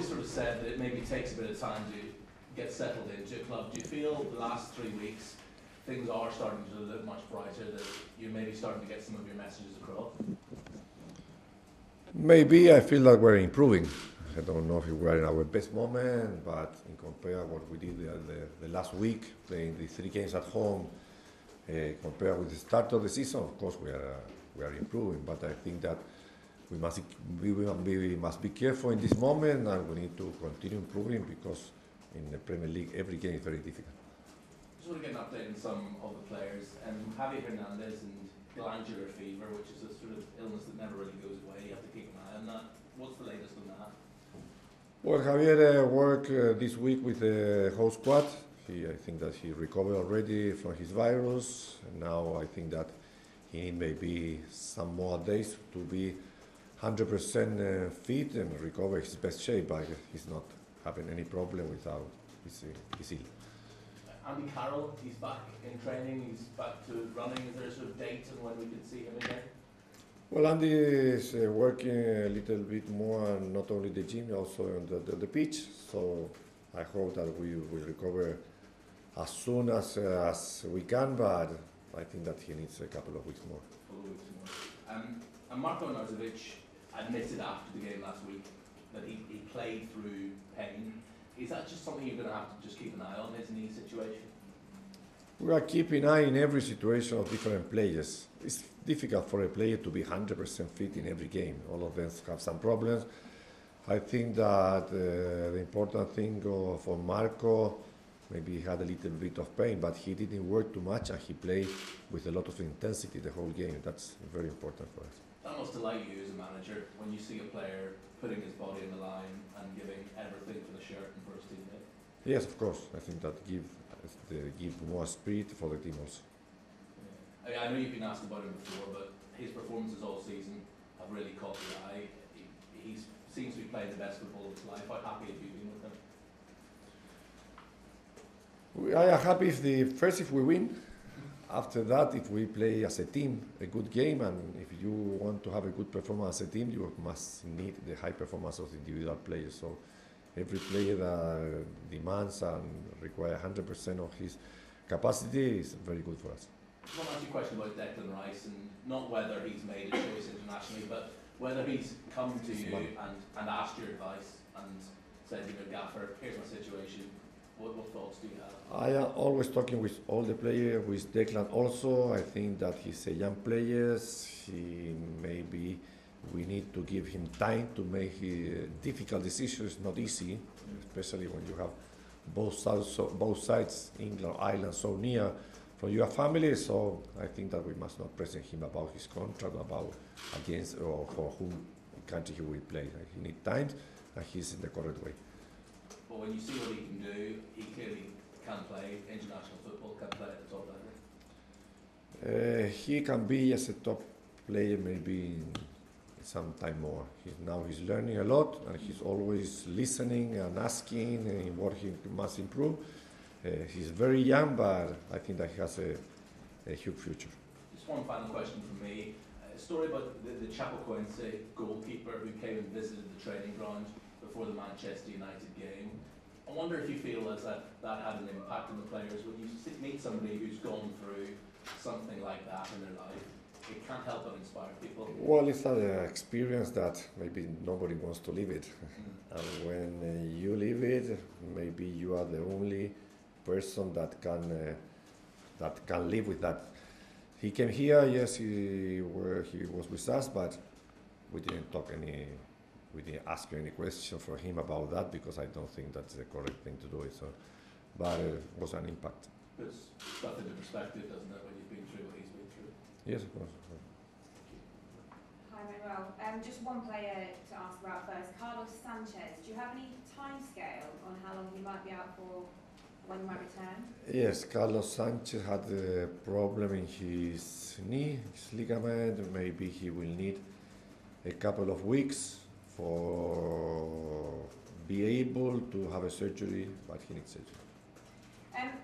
always sort of said that it maybe takes a bit of time to get settled into a club. Do you feel the last 3 weeks things are starting to look much brighter, that you're maybe starting to get some of your messages across? Maybe I feel that we're improving. I don't know if we're in our best moment, but in compare what we did the last week, playing the 3 games at home, compared with the start of the season, of course we are improving. But I think that we must be careful in this moment, and we need to continue improving, because in the Premier League every game is very difficult. Just want to get an update on some of the players. Javier Hernandez and glandular fever, which is a sort of illness that never really goes away. You have to keep an eye on that. What's the latest on that? Well, Javier worked this week with the whole squad. I think that he recovered already from his virus, and now I think that he needs maybe some more days to be 100% fit and recover his best shape, but he's not having any problem without his ill. Andy Carroll, he's back in training, he's back to running. Is there a sort of date on when we could see him again? Well, Andy is working a little bit more, not only the gym, also on the pitch. So I hope that we will recover as soon as we can, but I think that he needs a couple of weeks more. And Marko Arnautovic admitted after the game last week that he played through pain. Is that just something you're going to have to just keep an eye on, his knee situation? We are keeping an eye in every situation of different players. It's difficult for a player to be 100% fit in every game. All of them have some problems. I think that the important thing for Marco, maybe he had a little bit of pain, but he didn't work too much, and he played with a lot of intensity the whole game. That's very important for us. That must delight you as a manager when you see a player putting his body on the line and giving everything for the shirt and for his teammate. Yes, of course. I think that give more spirit for the team also. Yeah. I know you've been asked about him before, but his performances all season have really caught the eye. He seems to be playing the best football of his life. How happy have you been with him? I am happy if we win. After that, if we play as a team a good game, and if you want to have a good performance as a team, you must need the high performance of the individual players. So every player that demands and requires 100% of his capacity is very good for us. I want to ask you a question about Declan Rice, and not whether he's made a choice internationally, but whether he's come to you and asked your advice and said, Gaffer, here's my situation. What thoughts do you have? I am always talking with all the players, with Declan also. I think that he's a young player. Maybe we need to give him time to make difficult decisions. Not easy, especially when you have both sides, England, Ireland, so near from your family. So I think that we must not pressure him about his contract, about against or for whom country he will play. He needs time, and he's in the correct way. But when you see what he can do, he clearly can play international football, can play at the top level. He can be as a top player maybe some time more. He's learning a lot, and he's always listening and asking what he must improve. He's very young, but I think that he has a huge future. Just one final question from me. A story about the Chapecoense goalkeeper who came and visited the training ground before the Manchester United game. I wonder if you feel as that had an impact on the players. When you meet somebody who's gone through something like that in their life, it can't help but inspire people. Well, it's an experience that maybe nobody wants to live it. And when you live it, maybe you are the only person that can live with that. He came here, yes, he was with us, but we didn't ask any question for him about that, because I don't think that's the correct thing to do. So, but it was an impact. Puts stuff into perspective, doesn't it, when you've been through what he's been through? Yes, of course. Hi, Manuel. Just one player to ask about first. Carlos Sanchez. Do you have any timescale on how long he might be out for, when he might return? Yes, Carlos Sanchez had a problem in his knee, his ligament. Maybe he will need a couple of weeks for be able to have a surgery, but he needs surgery.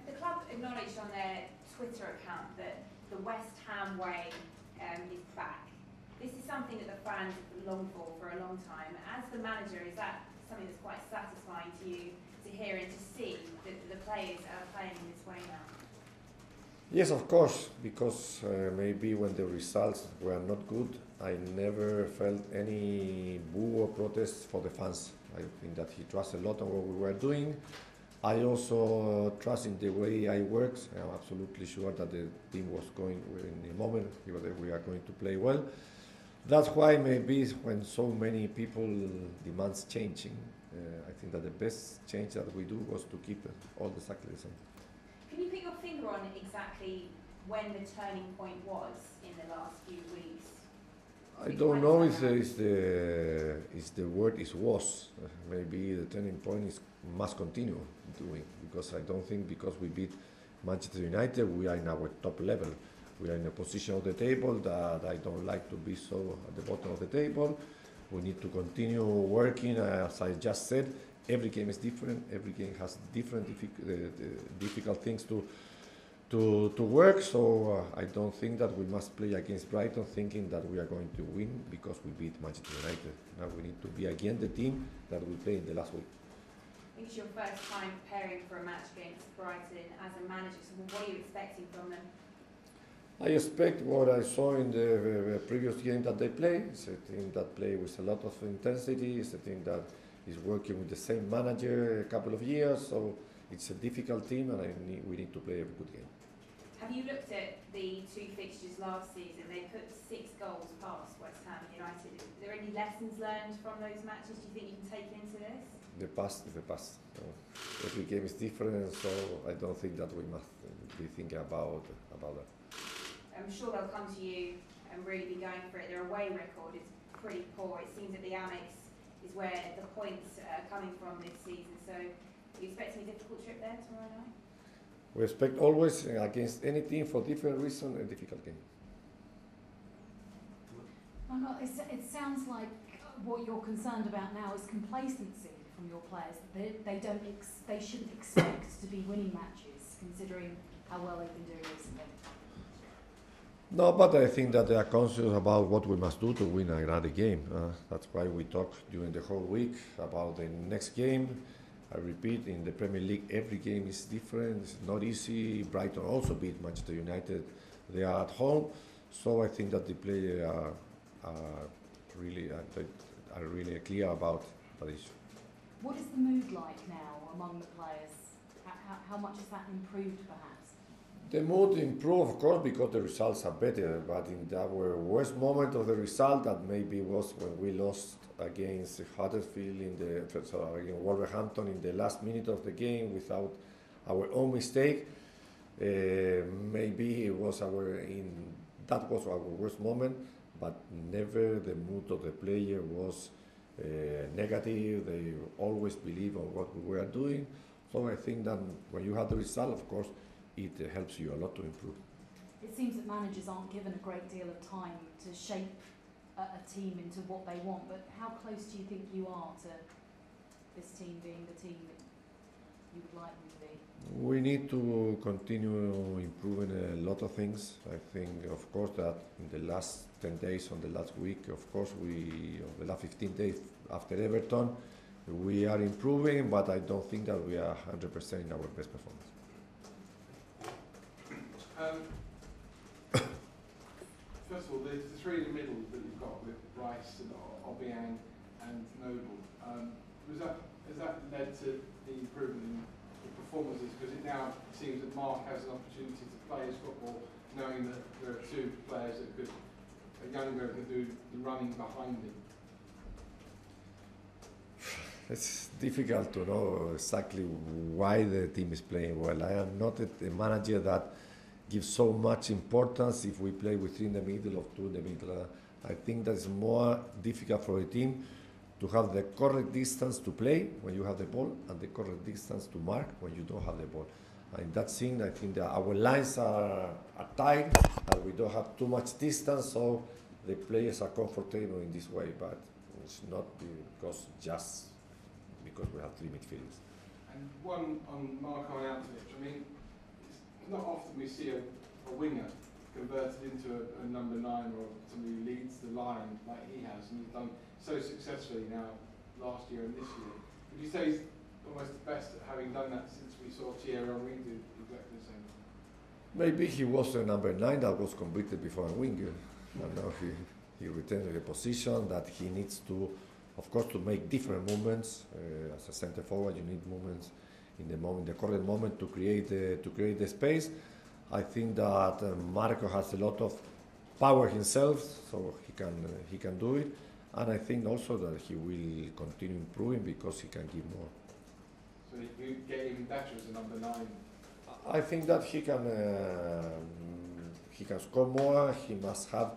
The club acknowledged on their Twitter account that the West Ham way is back. This is something that the fans have longed for a long time. As the manager, is that something that's quite satisfying to you to hear and to see that the players are playing in this way now? Yes, of course, because maybe when the results were not good, I never felt any boo or protest for the fans. I think that he trusts a lot on what we were doing. I also trust in the way I work. I'm absolutely sure that the team was going in a moment that we are going to play well. That's why maybe when so many people demands changing, I think that the best change that we do was to keep all exactly the same. Can you put your finger on exactly when the turning point was in the last few weeks? I don't know if the word is was. Maybe the turning point is must continue doing, because I don't think because we beat Manchester United we are in our top level. We are in a position of the table that I don't like to be so at the bottom of the table. We need to continue working, as I just said. Every game is different. Every game has different difficult things to work. So I don't think that we must play against Brighton thinking that we are going to win because we beat Manchester United. Now we need to be again the team that we played in the last week. I think it's your first time preparing for a match against Brighton as a manager. So what are you expecting from them? I expect what I saw in the previous game that they play. It's a team that plays with a lot of intensity. It's a team that is working with the same manager a couple of years. So it's a difficult team, and we need to play a good game. Have you looked at the two fixtures last season? They put 6 goals past West Ham United. Are there any lessons learned from those matches do you think you can take into this? The past is the past. Every game is different, so I don't think that we must be thinking about that. I'm sure they'll come to you and really be going for it. Their away record is pretty poor. It seems that the Amex is where the points are coming from this season. So are you expecting a difficult trip there tomorrow night? We expect always against any team for different reasons a difficult game. Well, it sounds like what you're concerned about now is complacency from your players. They shouldn't expect to be winning matches considering how well they've been doing recently. No, but I think that they are conscious about what we must do to win another game. That's why we talk during the whole week about the next game. I repeat, in the Premier League, every game is different. It's not easy. Brighton also beat Manchester United. They are at home, so I think that the players are really clear about that issue. What is the mood like now among the players? How much has that improved, perhaps? The mood improved, of course, because the results are better. But in our worst moment of the result, that maybe was when we lost against Huddersfield against Wolverhampton in the last minute of the game without our own mistake. Maybe that was our worst moment, but never the mood of the player was negative. They always believe on what we were doing. So I think that when you have the result, of course, it helps you a lot to improve. It seems that managers aren't given a great deal of time to shape a team into what they want, but how close do you think you are to this team being the team that you would like them to be? We need to continue improving a lot of things. I think, of course, that in the last 10 days, on the last week, of course, the last 15 days after Everton, we are improving, but I don't think that we are 100% in our best performance. First of all, the three in the middle that you've got with Rice and Obiang and Noble, has that led to the improvement in the performances? Because it now seems that Mark has an opportunity to play his football, knowing that there are 2 players that are younger, can do the running behind him. It's difficult to know exactly why the team is playing well. I am not a manager that gives so much importance if we play with 3 in the middle or 2 in the middle. I think that it's more difficult for a team to have the correct distance to play when you have the ball and the correct distance to mark when you don't have the ball. In that sense, I think that our lines are tight and we don't have too much distance, so the players are comfortable in this way, but it's not because we have 3 midfielders. And one on Mark Arnautovic. I mean, it's not often we see a winger converted into a number 9 or somebody who leads the line like he has, and he's done so successfully now last year and this year. Would you say he's almost the best at having done that since we saw Thierry Henry do exactly the same? Maybe he was a number 9 that was completed before a winger, and now he retains the position that he needs to, of course, to make different movements. As a centre forward, you need movements in the correct moment to create the space. I think that Marco has a lot of power himself, so he can do it, and I think also that he will continue improving because he can give more. So you get even better as a number 9. I think that he can score more. He must have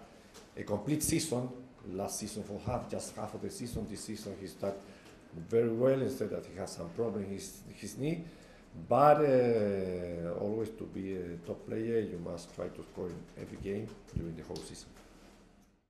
a complete season. Last season for just half of the season. This season he started very well. Instead that he has some problem in his knee. But always to be a top player, you must try to score in every game during the whole season.